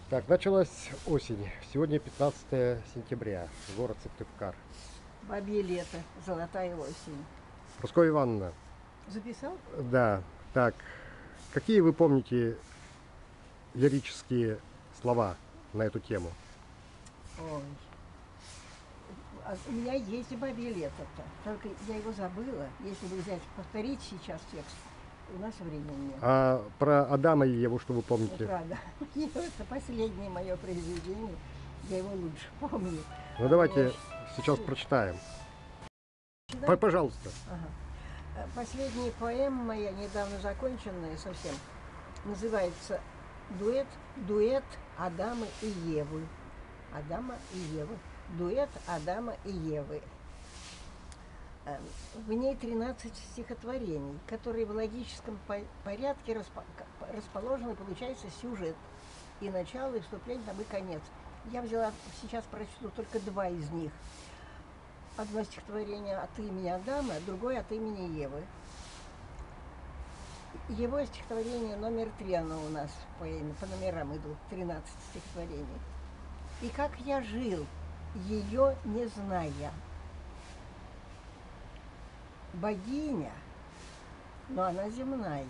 Так, началась осень. Сегодня 15 сентября, город Сыктывкар. Бабье лето, золотая осень. Прасковья Ивановна, Записал? да, так, какие вы помните лирические слова на эту тему? Ой. У меня есть и бабье лето-то, только я его забыла. Если бы взять, повторить сейчас текст, у нас времени нет. А про Адама и Еву что вы Ну, помните? правда. Это последнее мое произведение. Я его лучше помню. Ну А давайте мне сейчас прочитаем. читать? Пожалуйста. Ага. Последняя поэма моя, недавно законченная совсем, называется «Дуэт Адама и Евы». Адама и Евы. Дуэт Адама и Евы. В ней 13 стихотворений, которые в логическом порядке расположены, получается, сюжет. И начало, и вступление, там и конец. Я взяла, сейчас прочту только два из них. Одно стихотворение от имени Адама, другое от имени Евы. Его стихотворение номер 3, оно у нас по номерам идут, 13 стихотворений. И как я жил, ее не зная. Богиня, но она земная.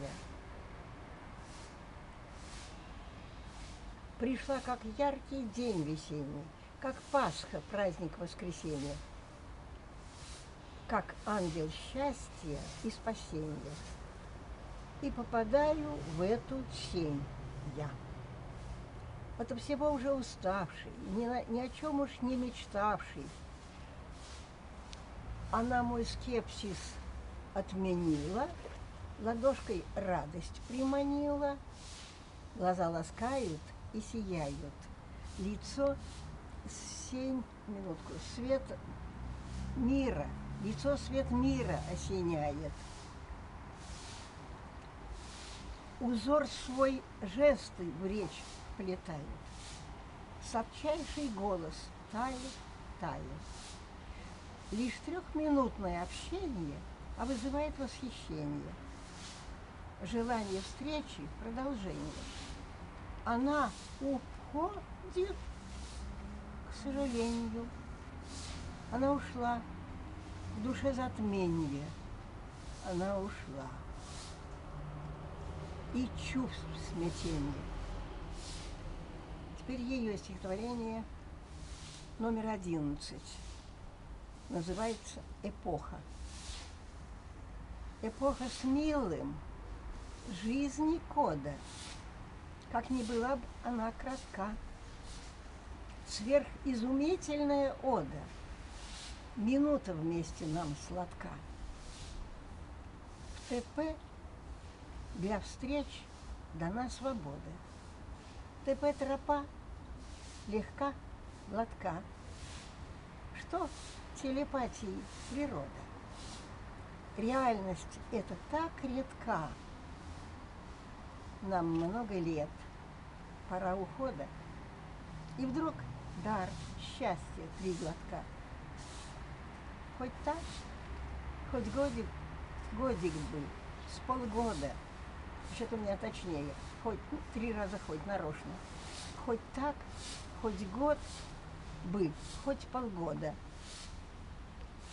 Пришла, как яркий день весенний, как Пасха, праздник воскресенья, как ангел счастья и спасения. И попадаю в эту тень я. От всего уже уставший, ни о чем уж не мечтавший. Она мой скепсис отменила, ладошкой радость приманила, глаза ласкают и сияют, лицо свет мира, лицо свет мира осеняет. Узор свой жесты в речь плетает, сладчайший голос тает, тает. Лишь трехминутное общение, а вызывает восхищение. Желание встречи, продолжение. Она уходит, к сожалению. Она ушла, в душе затмение. Она ушла. И чувств смятение. Теперь ее стихотворение номер 11. Называется «Эпоха». Эпоха с милым, жизни кода, как ни была бы она кратка. Сверхизумительная ода, минута вместе нам сладка. В ТП для встреч дана свобода. ТП тропа легка, гладка. Что телепатии природа? Реальность эта так редка. Нам много лет, пора ухода. И вдруг дар счастья 3 глотка. Хоть так, хоть годик бы, с полгода. Что-то у меня точнее, хоть 3 раза, хоть нарочно. Хоть так, хоть год бы, хоть полгода.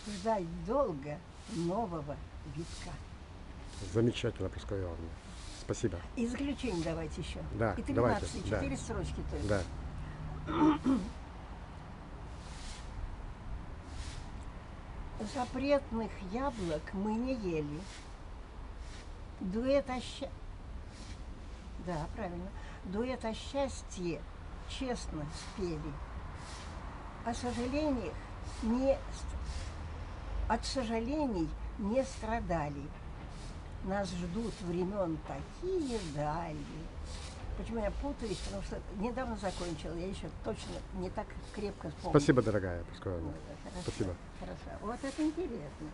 Ждать долго нового витка. Замечательно, Прасковья Ивановна. Спасибо. И заключение давайте еще. Да, и 13, давайте. 4 Да. строчки только. Да. Запретных яблок мы не ели. Дуэт о счастье. Да, правильно. Дуэт о счастье честно спели. О сожалениях от сожалений не страдали. Нас ждут времен такие дали. Почему я путаюсь? Потому что недавно закончила, я еще точно не так крепко вспомнила. Спасибо, дорогая Прасковья Ивановна. Хорошо, Спасибо. хорошо. Вот это интересно.